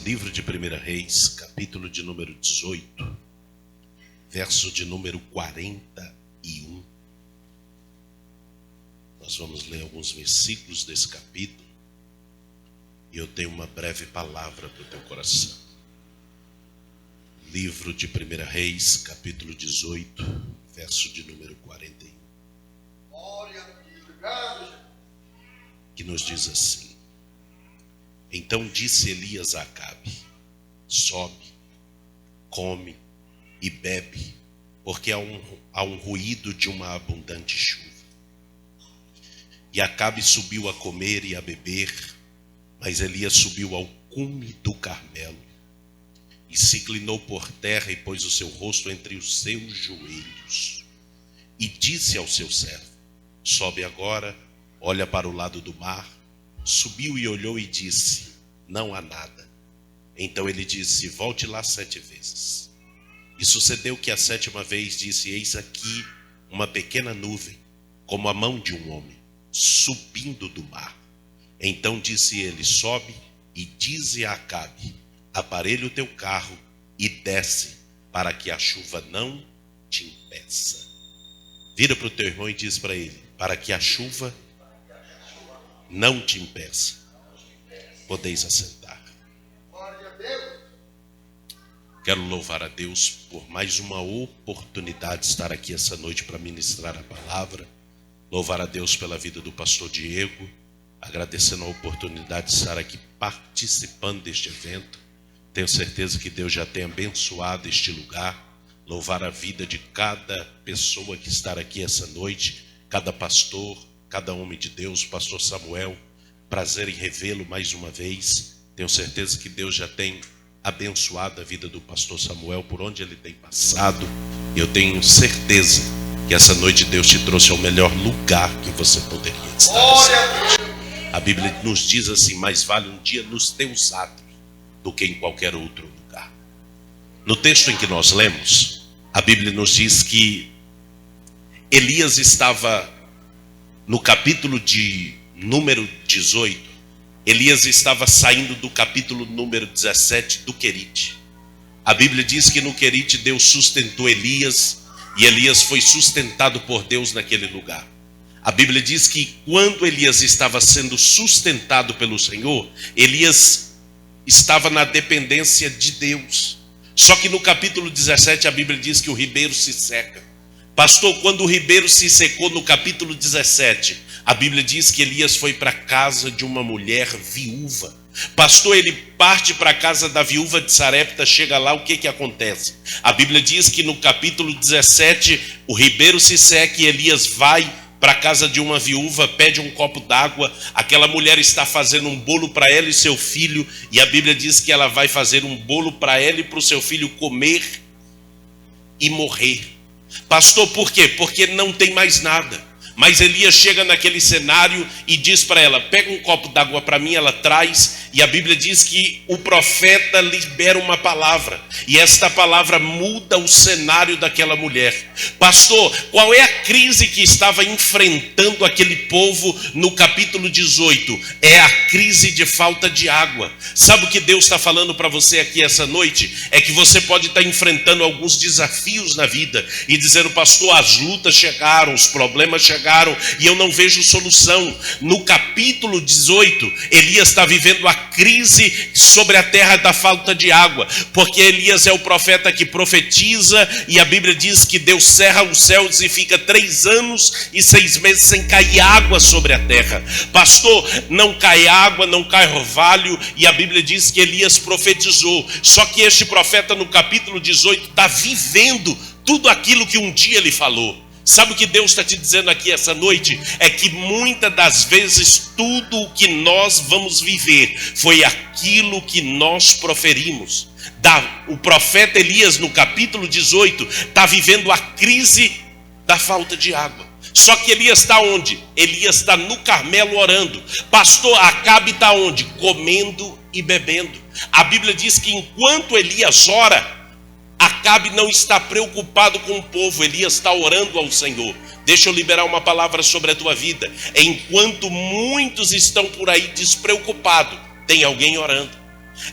Livro de 1 Reis, capítulo de número 18, verso de número 41. Nós vamos ler alguns versículos desse capítulo e eu tenho uma breve palavra para o teu coração. Livro de 1 Reis, capítulo 18, verso de número 41. Que nos diz assim: Então disse Elias a Acabe: sobe, come e bebe, porque há um ruído de uma abundante chuva. E Acabe subiu a comer e a beber, mas Elias subiu ao cume do Carmelo e se inclinou por terra e pôs o seu rosto entre os seus joelhos. E disse ao seu servo: sobe agora, olha para o lado do mar. Subiu e olhou e disse: não há nada. Então ele disse: volte lá 7 vezes. E sucedeu que a 7ª vez disse: eis aqui uma pequena nuvem, como a mão de um homem, subindo do mar. Então disse ele: sobe e dize a Acabe: aparelha o teu carro e desce, para que a chuva não te impeça. Vira para o teu irmão e diz para ele: para que a chuva não te impeça. Podeis assentar. Quero louvar a Deus por mais uma oportunidade de estar aqui essa noite para ministrar a palavra. Louvar a Deus pela vida do pastor Diego, agradecendo a oportunidade de estar aqui participando deste evento. Tenho certeza que Deus já tem abençoado este lugar. Louvar a vida de cada pessoa que está aqui essa noite, cada pastor, cada homem de Deus, o pastor Samuel. Prazer em revê-lo mais uma vez. Tenho certeza que Deus já tem abençoado a vida do pastor Samuel por onde ele tem passado. Eu tenho certeza que essa noite Deus te trouxe ao melhor lugar que você poderia estar. A Bíblia nos diz assim: mais vale um dia nos teus atos do que em qualquer outro lugar. No texto em que nós lemos, a Bíblia nos diz que Elias estava no capítulo de número 18. Elias estava saindo do capítulo número 17 do Querite. A Bíblia diz que no Querite Deus sustentou Elias e Elias foi sustentado por Deus naquele lugar. A Bíblia diz que quando Elias estava sendo sustentado pelo Senhor, Elias estava na dependência de Deus. Só que no capítulo 17 a Bíblia diz que o ribeiro se seca. Pastor, quando o ribeiro se secou no capítulo 17, a Bíblia diz que Elias foi para a casa de uma mulher viúva. Pastor, ele parte para a casa da viúva de Sarepta, chega lá, o que acontece? A Bíblia diz que no capítulo 17 o ribeiro se seca e Elias vai para a casa de uma viúva, pede um copo d'água. Aquela mulher está fazendo um bolo para ela e seu filho, e a Bíblia diz que ela vai fazer um bolo para ela e para o seu filho comer e morrer. Pastor, por quê? Porque não tem mais nada. Mas Elias chega naquele cenário e diz para ela: pega um copo d'água para mim. Ela traz, e a Bíblia diz que o profeta libera uma palavra, e esta palavra muda o cenário daquela mulher. Pastor, qual é a crise que estava enfrentando aquele povo no capítulo 18? É a crise de falta de água. Sabe o que Deus está falando para você aqui essa noite? É que você pode estar enfrentando alguns desafios na vida e dizendo: pastor, as lutas chegaram, os problemas chegaram e eu não vejo solução. No capítulo 18, Elias está vivendo a crise sobre a terra da falta de água, porque Elias é o profeta que profetiza, e a Bíblia diz que Deus cerra os céus e fica 3 anos e 6 meses sem cair água sobre a terra. Pastor, não cai água, não cai orvalho, e a Bíblia diz que Elias profetizou. Só que este profeta no capítulo 18 está vivendo tudo aquilo que um dia ele falou. Sabe o que Deus está te dizendo aqui essa noite? É que muitas das vezes tudo o que nós vamos viver foi aquilo que nós proferimos. O profeta Elias no capítulo 18 está vivendo a crise da falta de água. Só que Elias está onde? Elias está no Carmelo orando. Pastor, Acabe está onde? Comendo e bebendo. A Bíblia diz que enquanto Elias ora, Acabe não está preocupado com o povo. Elias está orando ao Senhor. Deixa eu liberar uma palavra sobre a tua vida. Enquanto muitos estão por aí despreocupados, tem alguém orando.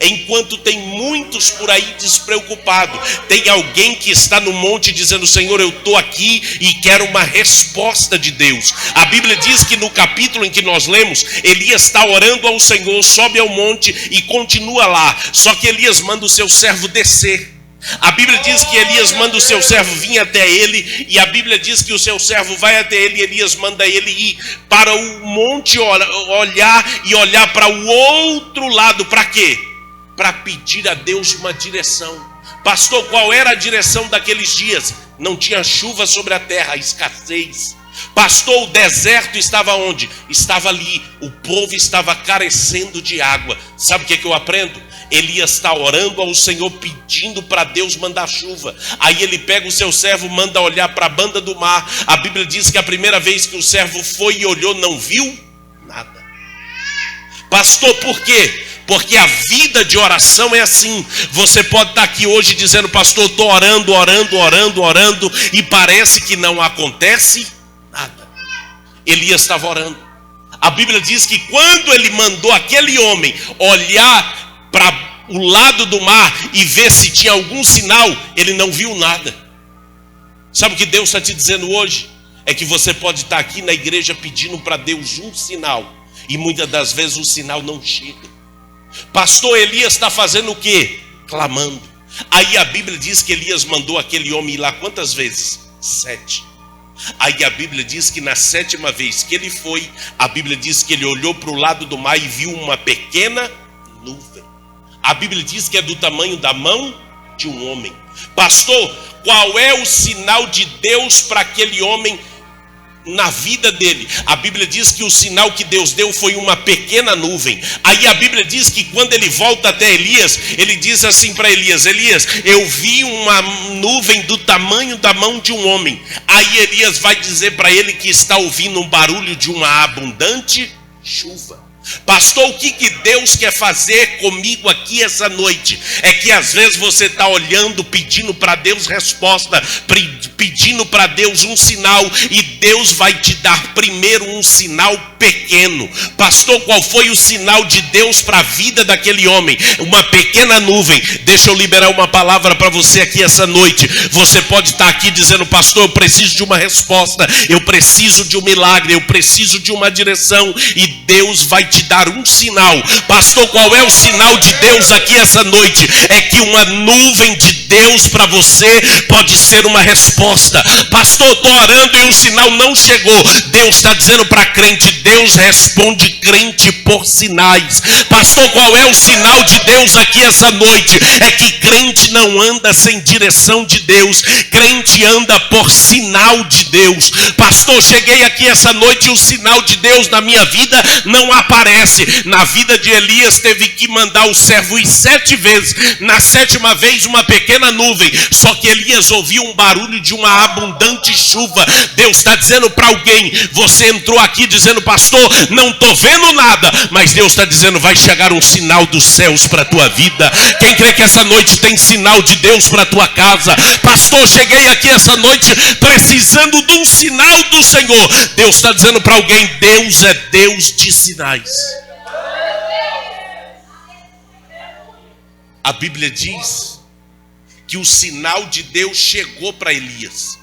Enquanto tem muitos por aí despreocupados, tem alguém que está no monte dizendo: Senhor, eu estou aqui e quero uma resposta de Deus. A Bíblia diz que no capítulo em que nós lemos, Elias está orando ao Senhor, sobe ao monte e continua lá. Só que Elias manda o seu servo descer. A Bíblia diz que Elias manda o seu servo vir até ele, e a Bíblia diz que o seu servo vai até ele, e Elias manda ele ir para o monte olhar para o outro lado. Para quê? Para pedir a Deus uma direção. Pastor, qual era a direção daqueles dias? Não tinha chuva sobre a terra, escassez. Pastor, o deserto estava onde? Estava ali. O povo estava carecendo de água. Sabe o que eu aprendo? Elias está orando ao Senhor, pedindo para Deus mandar chuva. Aí ele pega o seu servo, manda olhar para a banda do mar. A Bíblia diz que a primeira vez que o servo foi e olhou, não viu nada. Pastor, por quê? Porque a vida de oração é assim. Você pode estar aqui hoje dizendo: pastor, estou orando, e parece que não acontece nada. Elias estava orando. A Bíblia diz que quando ele mandou aquele homem olhar para o lado do mar e ver se tinha algum sinal, ele não viu nada. Sabe o que Deus está te dizendo hoje? É que você pode estar aqui na igreja pedindo para Deus um sinal, e muitas das vezes o sinal não chega. Pastor, Elias está fazendo o quê? Clamando. Aí a Bíblia diz que Elias mandou aquele homem ir lá quantas vezes? 7. Aí a Bíblia diz que na 7ª vez que ele foi, a Bíblia diz que ele olhou para o lado do mar e viu uma pequena nuvem. A Bíblia diz que é do tamanho da mão de um homem. Pastor, qual é o sinal de Deus para aquele homem na vida dele? A Bíblia diz que o sinal que Deus deu foi uma pequena nuvem. Aí a Bíblia diz que quando ele volta até Elias, ele diz assim para Elias: Elias, eu vi uma nuvem do tamanho da mão de um homem. Aí Elias vai dizer para ele que está ouvindo um barulho de uma abundante chuva. Pastor, o que Deus quer fazer comigo aqui essa noite? É que às vezes você está olhando, pedindo para Deus resposta, pedindo para Deus um sinal, e Deus vai te dar primeiro um sinal pequeno. Pastor, qual foi o sinal de Deus para a vida daquele homem? Uma pequena nuvem. Deixa eu liberar uma palavra para você aqui essa noite. Você pode estar aqui dizendo: pastor, eu preciso de uma resposta, eu preciso de um milagre, eu preciso de uma direção, e Deus vai te dar um sinal. Pastor, qual é o sinal de Deus aqui essa noite? É que uma nuvem de Deus para você pode ser uma resposta. Pastor, estou orando e o sinal não chegou. Deus está dizendo para crente: Deus responde crente por sinais. Pastor, qual é o sinal de Deus aqui essa noite? É que crente não anda sem direção de Deus, crente anda por sinal de Deus. Pastor, cheguei aqui essa noite e o sinal de Deus na minha vida não aparece. Na vida de Elias teve que mandar o servo ir 7 vezes. Na 7ª vez uma pequena nuvem. Só que Elias ouviu um barulho de uma abundante chuva. Deus está dizendo para alguém: você entrou aqui dizendo: pastor, não estou vendo nada, mas Deus está dizendo: vai chegar um sinal dos céus para a tua vida. Quem crê que essa noite tem sinal de Deus para a tua casa? Pastor, cheguei aqui essa noite precisando de um sinal do Senhor. Deus está dizendo para alguém: Deus é Deus de sinais. A Bíblia diz que o sinal de Deus chegou para Elias.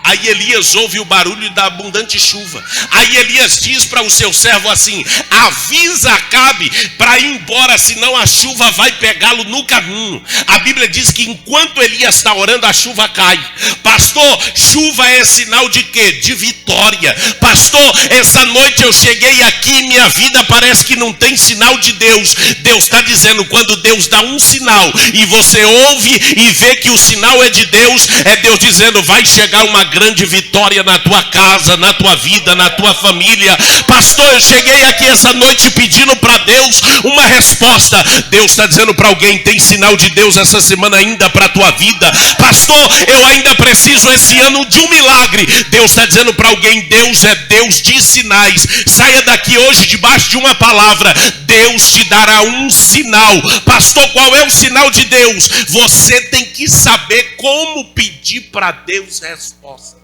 Aí Elias ouve o barulho da abundante chuva. Aí Elias diz para o seu servo assim: avisa Acabe para ir embora, senão a chuva vai pegá-lo no caminho. A Bíblia diz que enquanto Elias está orando, a chuva cai. Pastor, chuva é sinal de quê? De vitória. Pastor, essa noite eu cheguei aqui e minha vida parece que não tem sinal de Deus. Deus está dizendo: quando Deus dá um sinal e você ouve e vê que o sinal é de Deus, é Deus dizendo: vai chegar uma grande vitória na tua casa, na tua vida, na tua família. Pastor, eu cheguei aqui essa noite pedindo para Deus uma resposta. Deus está dizendo para alguém: tem sinal de Deus essa semana ainda para a tua vida. Pastor, eu ainda preciso esse ano de um milagre. Deus está dizendo para alguém: Deus é Deus de sinais. Saia daqui hoje debaixo de uma palavra. Deus te dará um sinal. Pastor, qual é o sinal de Deus? Você tem que saber como pedir para Deus resposta.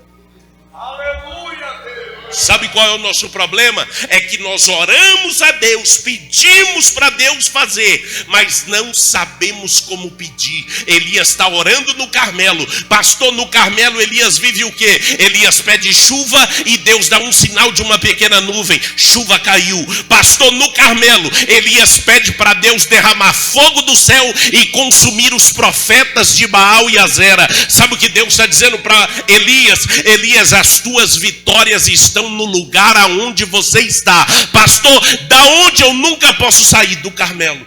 Aleluia, Deus. Sabe qual é o nosso problema? É que nós oramos a Deus, pedimos para Deus fazer, mas não sabemos como pedir. Elias está orando no Carmelo. Pastor, no Carmelo Elias vive o quê? Elias pede chuva e Deus dá um sinal de uma pequena nuvem. Chuva caiu. Pastor, no Carmelo Elias pede para Deus derramar fogo do céu e consumir os profetas de Baal e Azera. Sabe o que Deus está dizendo para Elias? Elias, as tuas vitórias estão no lugar aonde você está. Pastor, da onde eu nunca posso sair? Do Carmelo.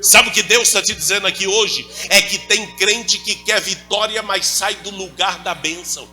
Sabe o que Deus está te dizendo aqui hoje? É que tem crente que quer vitória, mas sai do lugar da bênção.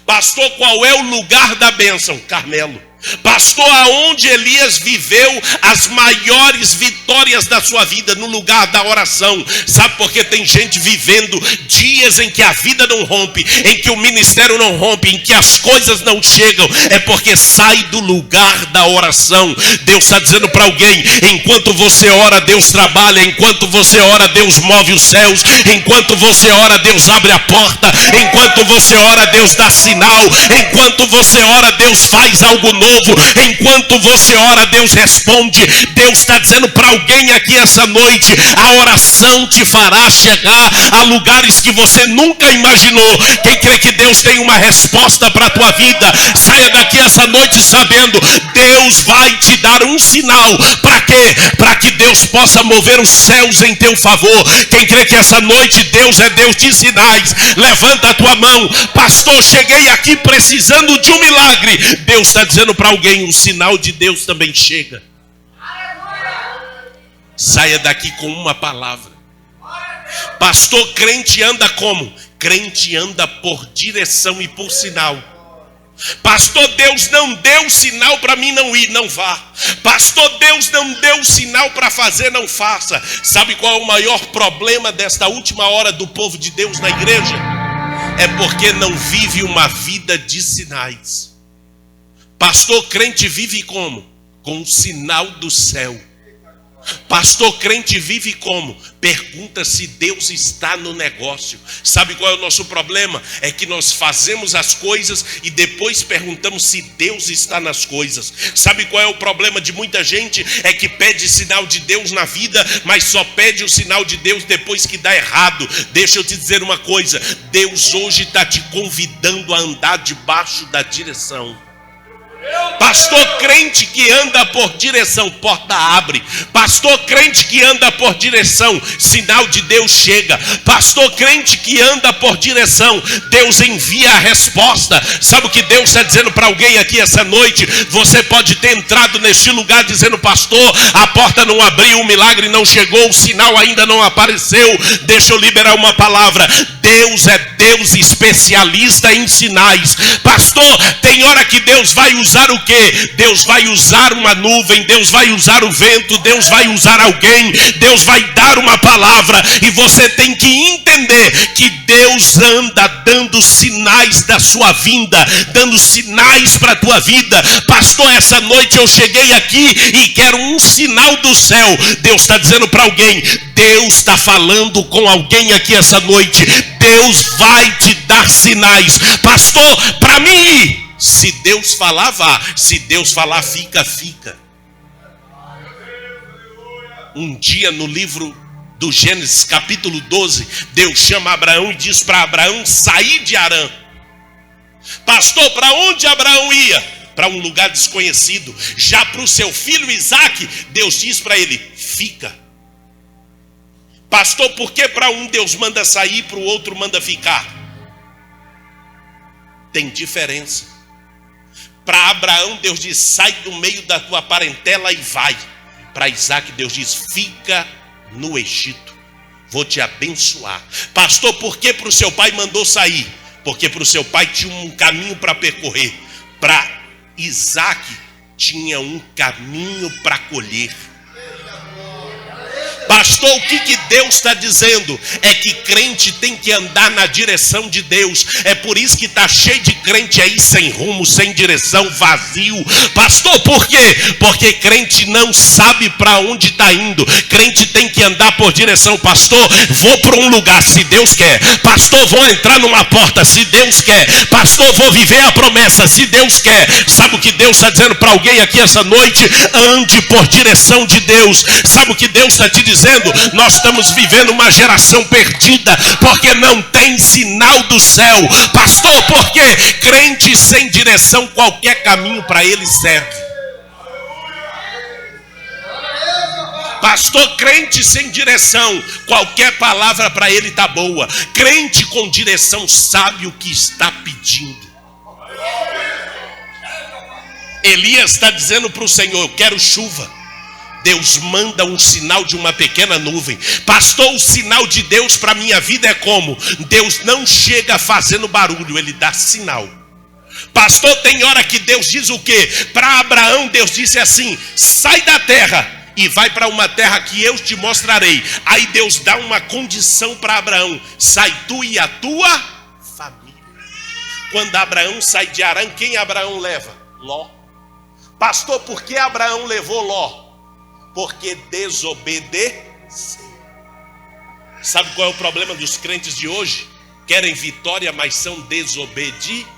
Pastor, qual é o lugar da bênção? Carmelo. Pastor, aonde Elias viveu as maiores vitórias da sua vida? No lugar da oração. Sabe por que tem gente vivendo dias em que a vida não rompe, em que o ministério não rompe, em que as coisas não chegam? É porque sai do lugar da oração. Deus está dizendo para alguém: enquanto você ora, Deus trabalha. Enquanto você ora, Deus move os céus. Enquanto você ora, Deus abre a porta. Enquanto você ora, Deus dá sinal. Enquanto você ora, Deus faz algo novo. Enquanto você ora, Deus responde. Deus está dizendo para alguém aqui essa noite: a oração te fará chegar a lugares que você nunca imaginou. Quem crê que Deus tem uma resposta para a tua vida, saia daqui essa noite sabendo: Deus vai te dar um sinal. Para quê? Para que Deus possa mover os céus em teu favor. Quem crê que essa noite Deus é Deus de sinais, levanta a tua mão. Pastor, cheguei aqui precisando de um milagre. Deus está dizendo para alguém: o sinal de Deus também chega. Saia daqui com uma palavra. Pastor, crente anda como? Crente anda por direção e por sinal. Pastor, Deus não deu sinal para mim não ir, não vá. Pastor, Deus não deu sinal para fazer, não faça. Sabe qual é o maior problema desta última hora do povo de Deus na igreja? É porque não vive uma vida de sinais. Pastor, crente vive como? Com o sinal do céu. Pastor, crente vive como? Pergunta se Deus está no negócio. Sabe qual é o nosso problema? É que nós fazemos as coisas e depois perguntamos se Deus está nas coisas. Sabe qual é o problema de muita gente? É que pede sinal de Deus na vida, mas só pede o sinal de Deus depois que dá errado. Deixa eu te dizer uma coisa: Deus hoje está te convidando a andar debaixo da direção. Pastor, crente que anda por direção, porta abre. Pastor, crente que anda por direção, sinal de Deus chega. Pastor, crente que anda por direção, Deus envia a resposta. Sabe o que Deus está dizendo para alguém aqui essa noite? Você pode ter entrado neste lugar dizendo: pastor, a porta não abriu, o milagre não chegou, o sinal ainda não apareceu. Deixa eu liberar uma palavra. Deus é Deus especialista em sinais. Pastor, tem hora que Deus vai usar o quê? Deus vai usar uma nuvem, Deus vai usar o vento, Deus vai usar alguém, Deus vai dar uma palavra. E você tem que entender que Deus anda dando sinais da sua vinda, dando sinais para a tua vida. Pastor, essa noite eu cheguei aqui e quero um sinal do céu. Deus está dizendo para alguém: Deus está falando com alguém aqui essa noite. Deus vai te dar sinais. Pastor, para mim ir. Se Deus falar, vá. Se Deus falar, fica, fica. Um dia no livro do Gênesis, capítulo 12, Deus chama Abraão e diz para Abraão sair de Harã. Pastor, para onde Abraão ia? Para um lugar desconhecido. Já para o seu filho Isaque, Deus diz para ele: fica. Pastor, por que para um Deus manda sair e para o outro manda ficar? Tem diferença. Para Abraão, Deus diz: sai do meio da tua parentela e vai. Para Isaque, Deus diz: fica no Egito, vou te abençoar. Pastor, por que para o seu pai mandou sair? Porque para o seu pai tinha um caminho para percorrer. Para Isaque tinha um caminho para colher. Pastor, o que Deus está dizendo? É que crente tem que andar na direção de Deus. É por isso que está cheio de crente aí sem rumo, sem direção, vazio. Pastor, por quê? Porque crente não sabe para onde está indo. Crente tem que andar por direção. Pastor, vou para um lugar, se Deus quer. Pastor, vou entrar numa porta, se Deus quer. Pastor, vou viver a promessa, se Deus quer. Sabe o que Deus está dizendo para alguém aqui essa noite? Ande por direção de Deus. Sabe o que Deus está te dizendo? Nós estamos vivendo uma geração perdida, porque não tem sinal do céu. Pastor, por quê? Crente sem direção, qualquer caminho para ele serve. Pastor, crente sem direção, qualquer palavra para ele está boa. Crente com direção sabe o que está pedindo. Elias está dizendo para o Senhor: eu quero chuva. Deus manda um sinal de uma pequena nuvem. Pastor, o sinal de Deus para a minha vida é como? Deus não chega fazendo barulho, ele dá sinal. Pastor, tem hora que Deus diz o quê? Para Abraão, Deus disse assim: sai da terra e vai para uma terra que eu te mostrarei. Aí Deus dá uma condição para Abraão: sai tu e a tua família. Quando Abraão sai de Harã, quem Abraão leva? Ló. Pastor, por que Abraão levou Ló? Porque desobedeceu. Sabe qual é o problema dos crentes de hoje? Querem vitória, mas são desobedientes.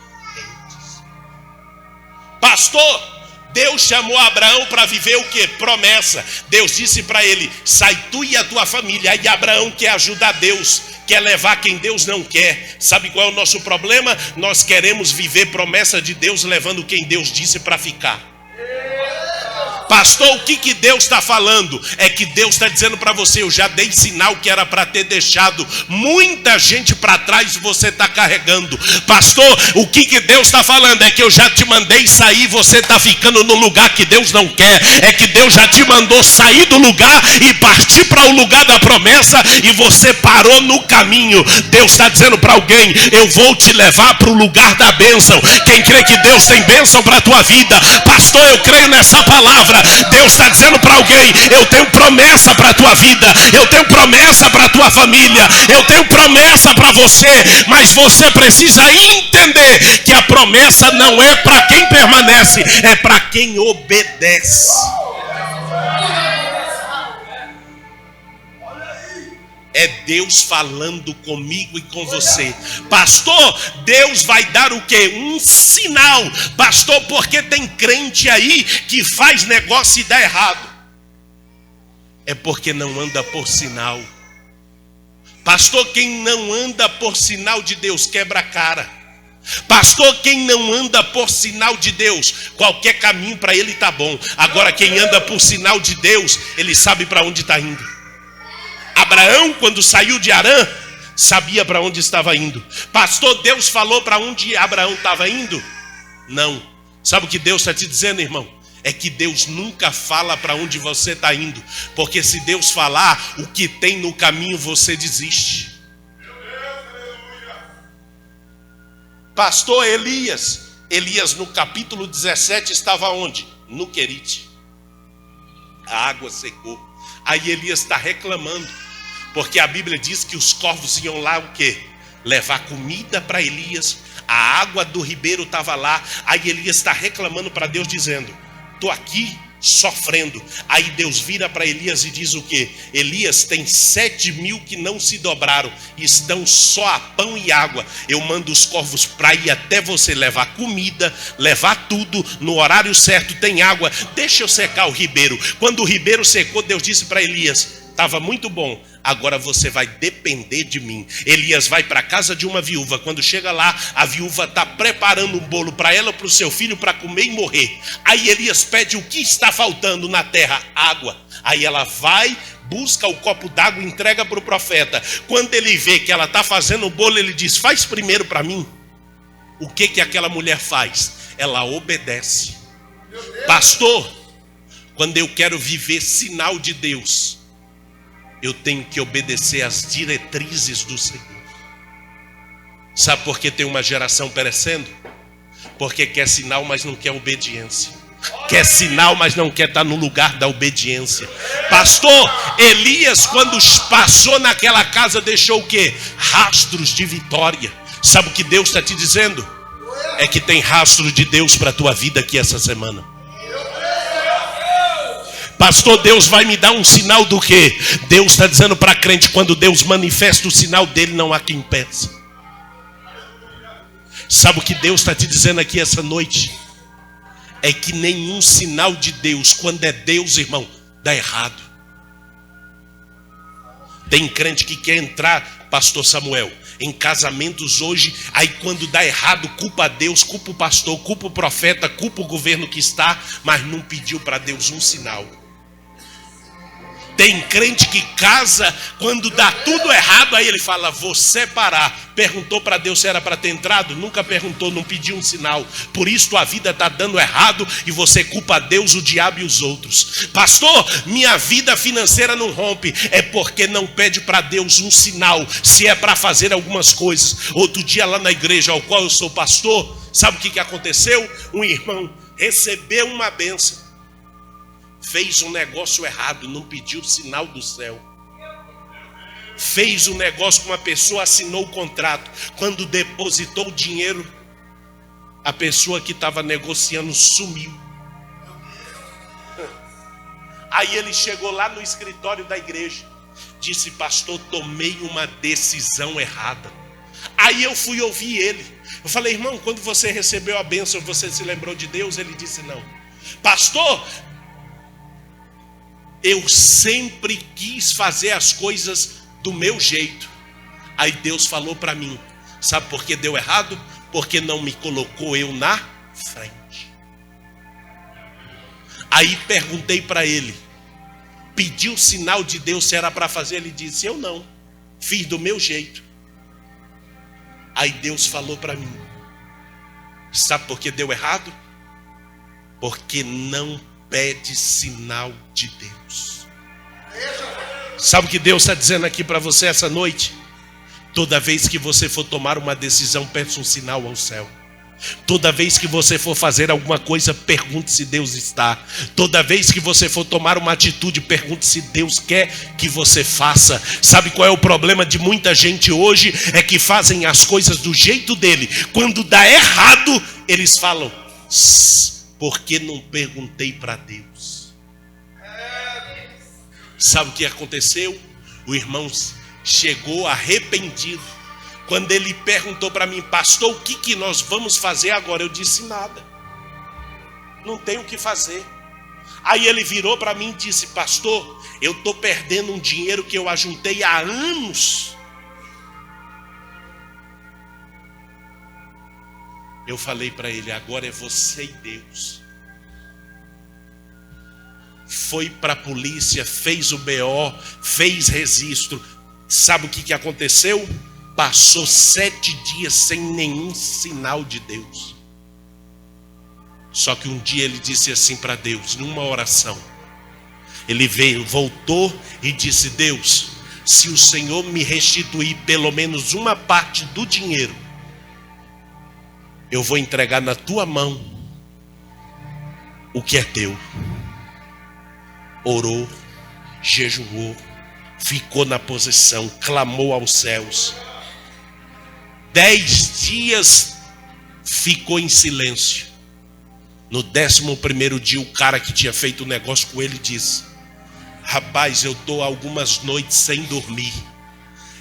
Pastor, Deus chamou Abraão para viver o quê? Promessa. Deus disse para ele: sai tu e a tua família. Aí Abraão quer ajudar Deus, quer levar quem Deus não quer. Sabe qual é o nosso problema? Nós queremos viver promessa de Deus levando quem Deus disse para ficar. Pastor, o que Deus está falando? É que Deus está dizendo para você: eu já dei sinal que era para ter deixado muita gente para trás e você está carregando. Pastor, o que Deus está falando? É que eu já te mandei sair e você está ficando no lugar que Deus não quer. É que Deus já te mandou sair do lugar e partir para o lugar da promessa e você parou no caminho. Deus está dizendo para alguém: eu vou te levar para o lugar da bênção. Quem crê que Deus tem bênção para a tua vida? Pastor, eu creio nessa palavra. Deus está dizendo para alguém: eu tenho promessa para a tua vida, eu tenho promessa para a tua família, eu tenho promessa para você, mas você precisa entender que a promessa não é para quem permanece, é para quem obedece. É Deus falando comigo e com você. Pastor, Deus vai dar o quê? Um sinal. Pastor, porque tem crente aí que faz negócio e dá errado. É porque não anda por sinal. Pastor, quem não anda por sinal de Deus quebra a cara. Pastor, quem não anda por sinal de Deus, qualquer caminho para ele está bom. Agora quem anda por sinal de Deus, ele sabe para onde está indo. Abraão, quando saiu de Harã, sabia para onde estava indo. Pastor, Deus falou para onde Abraão estava indo? Não. Sabe o que Deus está te dizendo, irmão? É que Deus nunca fala para onde você está indo. Porque se Deus falar, o que tem no caminho você desiste. Pastor, Elias no capítulo 17 estava onde? No Querite. A água secou. Aí Elias está reclamando, porque a Bíblia diz que os corvos iam lá o quê? Levar comida para Elias. A água do ribeiro estava lá. Aí Elias está reclamando para Deus, dizendo: estou aqui sofrendo. Aí Deus vira para Elias e diz o quê? Elias, tem 7.000 que não se dobraram, estão só a pão e água. Eu mando os corvos para ir até você levar comida, levar tudo, no horário certo tem água, deixa eu secar o ribeiro. Quando o ribeiro secou, Deus disse para Elias: estava muito bom, agora você vai depender de mim. Elias vai para a casa de uma viúva. Quando chega lá, a viúva está preparando um bolo para ela, para o seu filho, para comer e morrer. Aí Elias pede o que está faltando na terra: água. Aí ela vai, busca o copo d'água e entrega para o profeta. Quando ele vê que ela está fazendo o bolo, ele diz: faz primeiro para mim. O que aquela mulher faz? Ela obedece. Pastor, quando eu quero viver sinal de Deus, eu tenho que obedecer às diretrizes do Senhor. Sabe por que tem uma geração perecendo? Porque quer sinal, mas não quer obediência. Quer sinal, mas não quer estar no lugar da obediência. Pastor, Elias, quando passou naquela casa, deixou o quê? Rastros de vitória. Sabe o que Deus está te dizendo? É que tem rastro de Deus para a tua vida aqui essa semana. Pastor, Deus vai me dar um sinal do quê? Deus está dizendo para crente, quando Deus manifesta o sinal dele, não há quem impeça. Sabe o que Deus está te dizendo aqui essa noite? É que nenhum sinal de Deus, quando é Deus, irmão, dá errado. Tem crente que quer entrar, pastor Samuel, em casamentos hoje, aí quando dá errado, culpa a Deus, culpa o pastor, culpa o profeta, culpa o governo que está, mas não pediu para Deus um sinal. Tem crente que casa, quando dá tudo errado, aí ele fala, vou separar. Perguntou para Deus se era para ter entrado? Nunca perguntou, não pediu um sinal. Por isso tua vida está dando errado e você culpa Deus, o diabo e os outros. Pastor, minha vida financeira não rompe. É porque não pede para Deus um sinal, se é para fazer algumas coisas. Outro dia lá na igreja ao qual eu sou pastor, sabe o que aconteceu? Um irmão recebeu uma bênção, fez um negócio errado, não pediu sinal do céu. Fez um negócio com uma pessoa, assinou o contrato. Quando depositou o dinheiro, a pessoa que estava negociando sumiu. Aí ele chegou lá no escritório da igreja, disse, pastor, tomei uma decisão errada. Aí eu fui ouvir ele. Eu falei, irmão, quando você recebeu a bênção, você se lembrou de Deus? Ele disse, não. Pastor, eu sempre quis fazer as coisas do meu jeito. Aí Deus falou para mim, sabe por que deu errado? Porque não me colocou eu na frente. Aí perguntei para ele, pediu o sinal de Deus se era para fazer? Ele disse, eu não, fiz do meu jeito. Aí Deus falou para mim, sabe por que deu errado? Porque não pede sinal de Deus. Sabe o que Deus está dizendo aqui para você essa noite? Toda vez que você for tomar uma decisão, peça um sinal ao céu. Toda vez que você for fazer alguma coisa, pergunte se Deus está. Toda vez que você for tomar uma atitude, pergunte se Deus quer que você faça. Sabe qual é o problema de muita gente hoje? É que fazem as coisas do jeito dele. Quando dá errado, eles falam, porque não perguntei para Deus. Sabe o que aconteceu? O irmão chegou arrependido. Quando ele perguntou para mim, pastor, o que nós vamos fazer agora? Eu disse, nada. Não tem o que fazer. Aí ele virou para mim e disse, pastor, eu estou perdendo um dinheiro que eu ajuntei há anos. Eu falei para ele, agora é você e Deus. Foi para a polícia, fez o BO, fez registro. Sabe o que aconteceu? Passou 7 dias sem nenhum sinal de Deus. Só que um dia ele disse assim para Deus, numa oração. Ele veio, voltou e disse, Deus, se o Senhor me restituir pelo menos uma parte do dinheiro, eu vou entregar na tua mão o que é teu. Orou, jejuou, ficou na posição, clamou aos céus. 10 dias ficou em silêncio. No 11º dia, o cara que tinha feito o negócio com ele disse, rapaz, eu estou algumas noites sem dormir.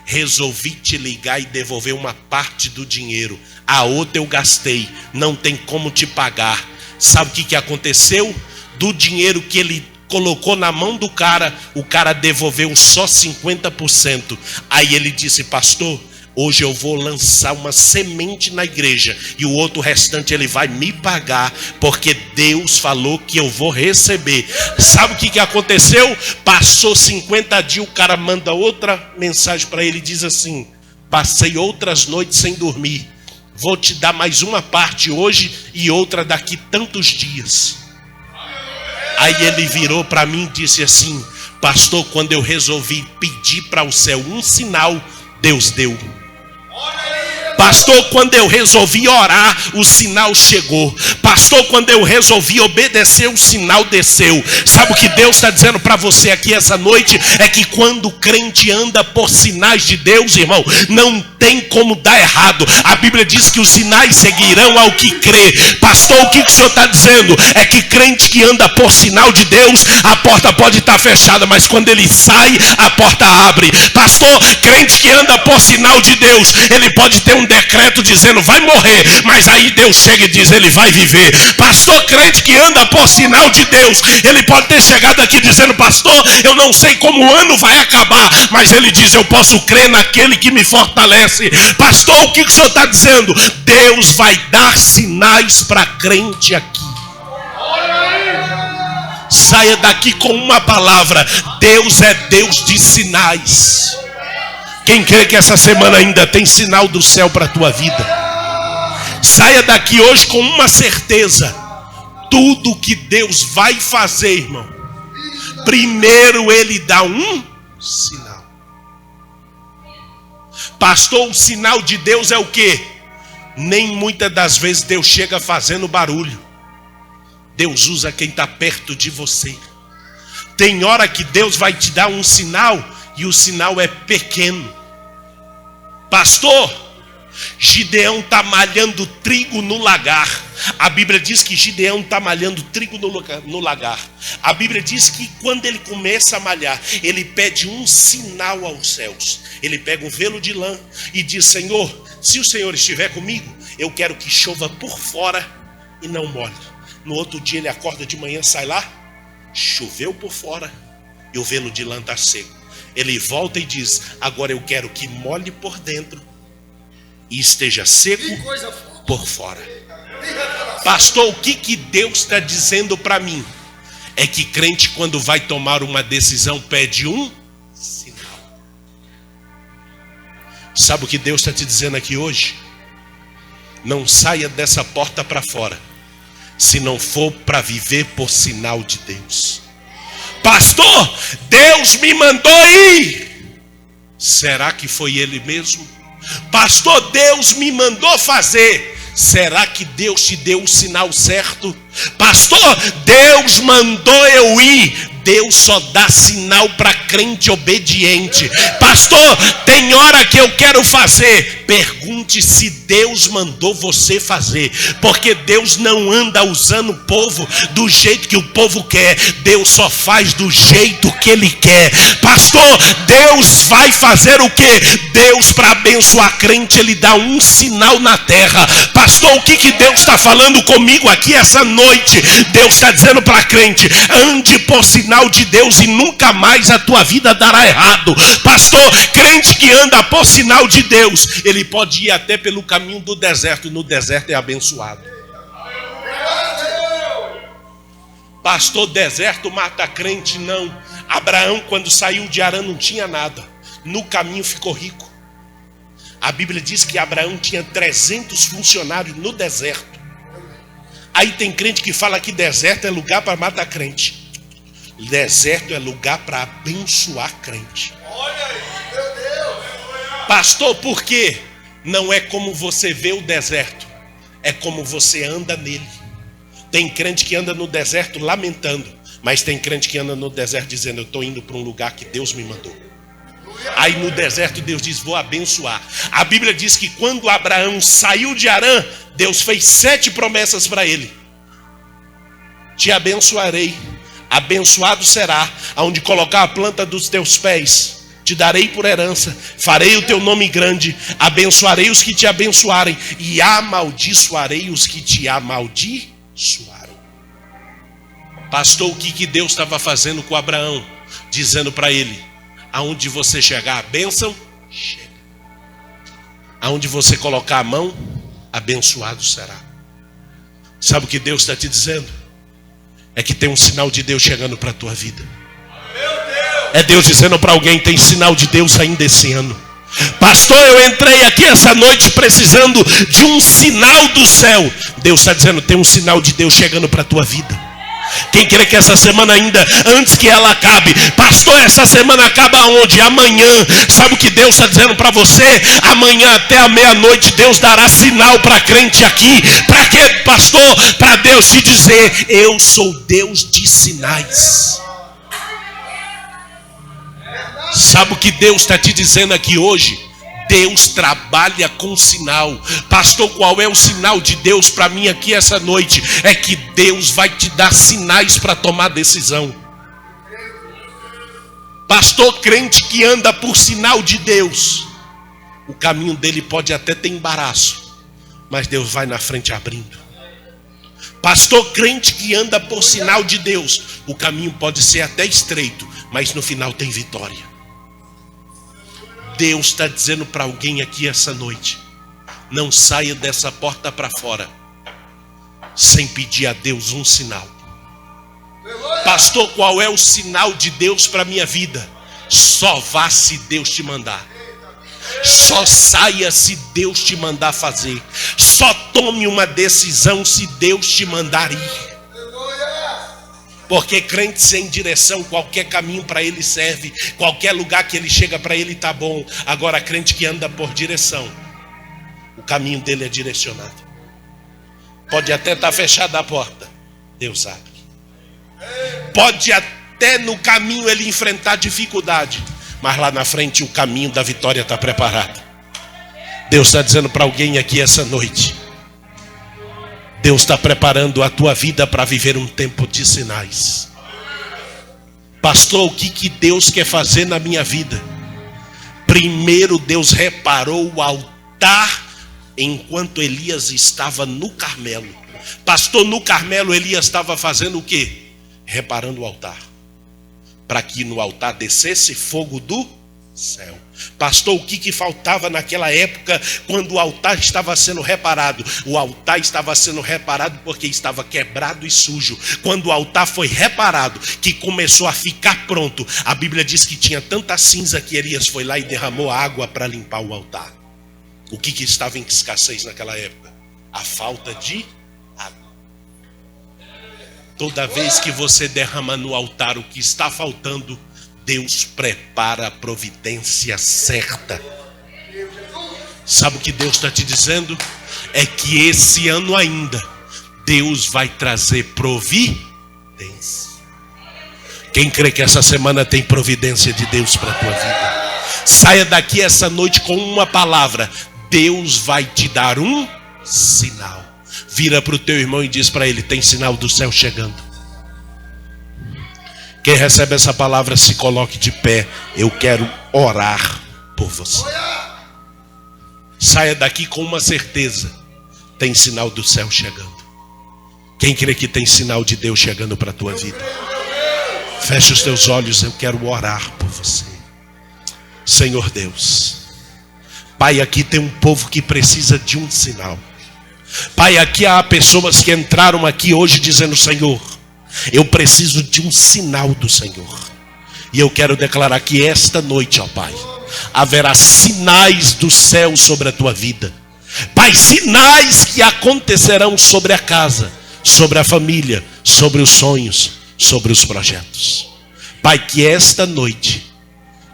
Resolvi te ligar e devolver uma parte do dinheiro. A outra eu gastei, não tem como te pagar. Sabe o que aconteceu? Do dinheiro que ele colocou na mão do cara, o cara devolveu só 50%. Aí ele disse, pastor, hoje eu vou lançar uma semente na igreja e o outro restante ele vai me pagar, porque Deus falou que eu vou receber. Sabe o que aconteceu? Passou 50 dias, o cara manda outra mensagem para ele e diz assim, passei outras noites sem dormir, vou te dar mais uma parte hoje e outra daqui tantos dias. Aí ele virou para mim e disse assim, pastor, quando eu resolvi pedir para o céu um sinal, Deus deu. Pastor, quando eu resolvi orar, o sinal chegou. Pastor, quando eu resolvi obedecer, o sinal desceu. Sabe o que Deus está dizendo para você aqui essa noite? É que quando o crente anda por sinais de Deus, irmão, não tem como dar errado. A Bíblia diz que os sinais seguirão ao que crê. Pastor, o que o senhor está dizendo? É que crente que anda por sinal de Deus, a porta pode estar fechada, mas quando ele sai, a porta abre. Pastor, crente que anda por sinal de Deus, ele pode ter um decreto dizendo vai morrer, mas aí Deus chega e diz ele vai viver. Pastor, crente que anda por sinal de Deus, ele pode ter chegado aqui dizendo pastor, eu não sei como o ano vai acabar, mas ele diz eu posso crer naquele que me fortalece. Pastor, o que o senhor está dizendo? Deus vai dar sinais para crente aqui. Saia daqui com uma palavra: Deus é Deus de sinais. Quem crê que essa semana ainda tem sinal do céu para a tua vida? Saia daqui hoje com uma certeza: tudo que Deus vai fazer, irmão, primeiro Ele dá um sinal. Pastor, o sinal de Deus é o quê? Nem muitas das vezes Deus chega fazendo barulho. Deus usa quem está perto de você. Tem hora que Deus vai te dar um sinal e o sinal é pequeno. Pastor, Gideão está malhando trigo no lagar. A Bíblia diz que Gideão está malhando trigo no lagar. A Bíblia diz que quando ele começa a malhar, ele pede um sinal aos céus. Ele pega um velo de lã e diz: Senhor, se o Senhor estiver comigo, eu quero que chova por fora e não molhe. No outro dia ele acorda de manhã, sai lá, choveu por fora e o velo de lã está seco. Ele volta e diz: agora eu quero que molhe por dentro e esteja seco por fora. Pastor, o que Deus está dizendo para mim? É que crente, quando vai tomar uma decisão, pede um sinal. Sabe o que Deus está te dizendo aqui hoje? Não saia dessa porta para fora se não for para viver por sinal de Deus. Pastor, Deus me mandou ir. Será que foi Ele mesmo? Pastor, Deus me mandou fazer. Será que Deus te deu o sinal certo? Pastor, Deus mandou eu ir. Deus só dá sinal para crente obediente. Pastor, tem hora que eu quero fazer. Pergunte se Deus mandou você fazer, porque Deus não anda usando o povo do jeito que o povo quer. Deus só faz do jeito que Ele quer. Pastor, Deus vai fazer o quê? Deus, para abençoar crente, Ele dá um sinal na terra. Pastor, o que Deus está falando comigo aqui essa noite? Deus está dizendo para crente: ande por sinal de Deus e nunca mais a tua vida dará errado. Pastor, crente que anda por sinal de Deus, ele pode ir até pelo caminho do deserto. No deserto é abençoado. Pastor, deserto mata crente? Não. Abraão, quando saiu de Harã, não tinha nada. No caminho ficou rico. A Bíblia diz que Abraão tinha 300 funcionários no deserto. Aí tem crente que fala que deserto é lugar para matar crente. Deserto é lugar para abençoar crente. Olha aí, meu Deus. Pastor, por quê? Não é como você vê o deserto, é como você anda nele. Tem crente que anda no deserto lamentando, mas tem crente que anda no deserto dizendo: eu estou indo para um lugar que Deus me mandou. Aí no deserto Deus diz: vou abençoar. A Bíblia diz que quando Abraão saiu de Harã, Deus fez 7 promessas para ele. Te abençoarei, abençoado será aonde colocar a planta dos teus pés. Te darei por herança, farei o teu nome grande, abençoarei os que te abençoarem e amaldiçoarei os que te amaldiçoarem. Pastor, o que Deus estava fazendo com Abraão? Dizendo para ele: aonde você chegar a bênção, chega. Aonde você colocar a mão, abençoado será. Sabe o que Deus está te dizendo? É que tem um sinal de Deus chegando para a tua vida. É Deus dizendo para alguém: tem sinal de Deus ainda esse ano. Pastor, eu entrei aqui essa noite precisando de um sinal do céu. Deus está dizendo: tem um sinal de Deus chegando para a tua vida. Quem crê que essa semana ainda, antes que ela acabe, pastor, essa semana acaba onde? Amanhã. Sabe o que Deus está dizendo para você? Amanhã até a meia-noite Deus dará sinal para crente aqui. Para quê, pastor? Para Deus te dizer, eu sou Deus de sinais. Sabe o que Deus está te dizendo aqui hoje? Deus trabalha com sinal. Pastor, qual é o sinal de Deus para mim aqui essa noite? É que Deus vai te dar sinais para tomar decisão. Pastor, crente que anda por sinal de Deus, o caminho dele pode até ter embaraço, mas Deus vai na frente abrindo. Pastor, crente que anda por sinal de Deus, o caminho pode ser até estreito, mas no final tem vitória. Deus está dizendo para alguém aqui essa noite, não saia dessa porta para fora sem pedir a Deus um sinal. Pastor, qual é o sinal de Deus para a minha vida? Só vá se Deus te mandar. Só saia se Deus te mandar fazer. Só tome uma decisão se Deus te mandar ir. Porque crente sem direção, qualquer caminho para ele serve, qualquer lugar que ele chega para ele está bom. Agora crente que anda por direção, o caminho dele é direcionado. Pode até estar fechada a porta, Deus abre. Pode até no caminho ele enfrentar dificuldade, mas lá na frente o caminho da vitória está preparado. Deus está dizendo para alguém aqui essa noite, Deus está preparando a tua vida para viver um tempo de sinais. Pastor, o que Deus quer fazer na minha vida? Primeiro Deus reparou o altar enquanto Elias estava no Carmelo. Pastor, no Carmelo Elias estava fazendo o quê? Reparando o altar, para que no altar descesse fogo do céu. Pastor, o que faltava naquela época quando o altar estava sendo reparado? O altar estava sendo reparado porque estava quebrado e sujo. Quando o altar foi reparado, que começou a ficar pronto, a Bíblia diz que tinha tanta cinza que Elias foi lá e derramou água para limpar o altar. O que estava em escassez naquela época? A falta de água. Toda vez que você derrama no altar o que está faltando, Deus prepara a providência certa. Sabe o que Deus está te dizendo? É que esse ano ainda Deus vai trazer providência. Quem crê que essa semana tem providência de Deus para a tua vida? Saia daqui essa noite com uma palavra: Deus vai te dar um sinal. Vira para o teu irmão e diz para ele: tem sinal do céu chegando. Quem recebe essa palavra, se coloque de pé. Eu quero orar por você. Saia daqui com uma certeza: tem sinal do céu chegando. Quem crê que tem sinal de Deus chegando para a tua vida? Feche os teus olhos, eu quero orar por você. Senhor Deus, Pai, aqui tem um povo que precisa de um sinal. Pai, aqui há pessoas que entraram aqui hoje dizendo: Senhor, eu preciso de um sinal do Senhor. E eu quero declarar que esta noite, ó Pai, haverá sinais do céu sobre a tua vida. Pai, sinais que acontecerão sobre a casa, sobre a família, sobre os sonhos, sobre os projetos. Pai, que esta noite,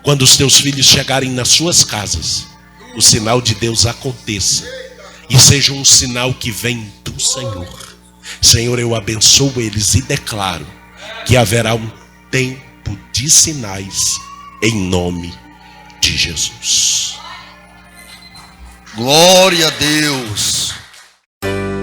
quando os teus filhos chegarem nas suas casas, o sinal de Deus aconteça e seja um sinal que vem do Senhor. Senhor, eu abençoo eles e declaro que haverá um tempo de sinais em nome de Jesus. Glória a Deus.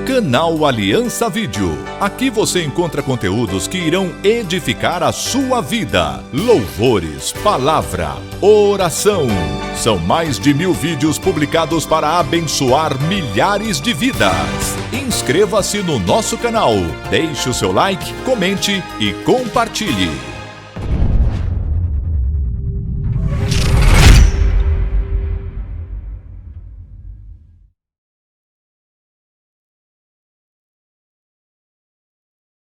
Canal Aliança Vídeo. Aqui você encontra conteúdos que irão edificar a sua vida. Louvores, palavra, oração. São mais de 1000 vídeos publicados para abençoar milhares de vidas. Inscreva-se no nosso canal, deixe o seu like, comente e compartilhe.